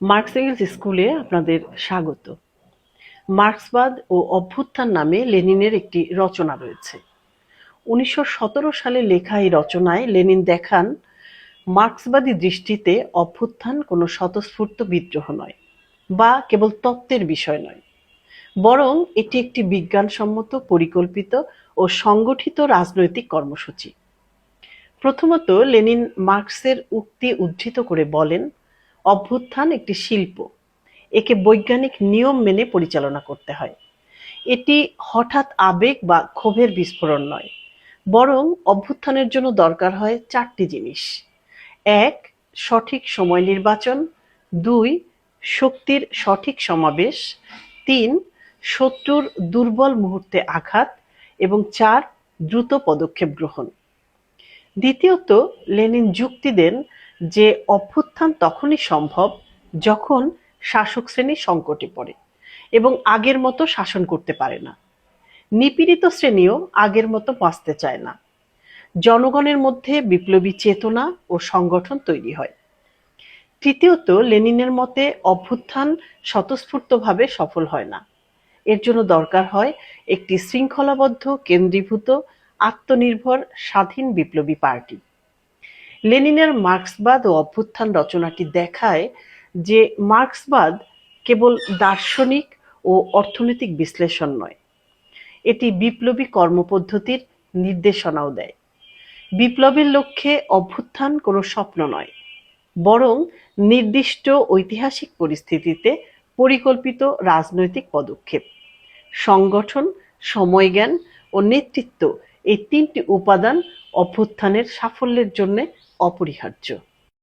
Marks angles স্কুলে আপনাদের স্বাগত। মার্ক্সবাদ ও অভ্যুত্থান নামে লেনিনের একটি রচনা রয়েছে। ১৯১৭ সালে লেখা এই রচনায় লেনিন দেখান মার্ক্সবাদী দৃষ্টিতে অভ্যুত্থান কোনো স্বতঃস্ফূর্ত বিদ্রোহ নয় বা কেবল তত্ত্বের বিষয় নয়, বরং এটি একটি বিজ্ঞানসম্মত, পরিকল্পিত ও সংগঠিত রাজনৈতিক কর্মসূচি। প্রথমত লেনিন মার্ক্সের উক্তি উদ্ধৃত করে বলেন, অভ্যুত্থান একটি শিল্প, একে বৈজ্ঞানিক নিয়ম মেনে পরিচালনা করতে হয়। এটি হঠাৎ আবেগ বা ক্ষোভের বিস্ফোরণ নয়, বরং অভ্যুত্থানের জন্য দরকার হয় ৪টি জিনিস। ১. সঠিক সময় নির্বাচন। ২. শক্তির সঠিক সমাবেশ। ৩. শত্রুর দুর্বল মুহূর্তে আঘাত এবং ৪. দ্রুত পদক্ষেপ গ্রহণ। দ্বিতীয়ত লেনিন যুক্তি দেন যে অভ্যুত্থান তখনই সম্ভব যখন শাসক শ্রেণী সংকটে পড়ে এবং আগের মতো শাসন করতে পারে না। নিপীড়িত শ্রেণীও আগের মতো বাঁচতে চায় না। জনগণের মধ্যে বিপ্লবী চেতনা ও সংগঠন তৈরি হয়। তৃতীয়ত লেনিনের মতে অভ্যুত্থান স্বতঃস্ফূর্তভাবে সফল হয় না। এর জন্য দরকার হয় একটি শৃঙ্খলাবদ্ধ, কেন্দ্রীভূত, আত্মনির্ভর, স্বাধীন বিপ্লবী পার্টি। লেনিনের মার্ক্সবাদ ও অভ্যুত্থান রচনাটি দেখায় যে মার্ক্সবাদ কেবল দার্শনিক ও অর্থনৈতিক বিশ্লেষণ নয়, এটি বিপ্লবী কর্মপদ্ধতির নির্দেশনাও দেয়। বিপ্লবের লক্ষ্যে অভ্যুত্থান কোনো স্বপ্ন নয়, বরং নির্দিষ্ট ঐতিহাসিক পরিস্থিতিতে পরিকল্পিত রাজনৈতিক পদক্ষেপ। সংগঠন, সময়জ্ঞান ও নেতৃত্ব, এই ৩টি উপাদান অভ্যুত্থানের সাফল্যের জন্য অপরিহার্য।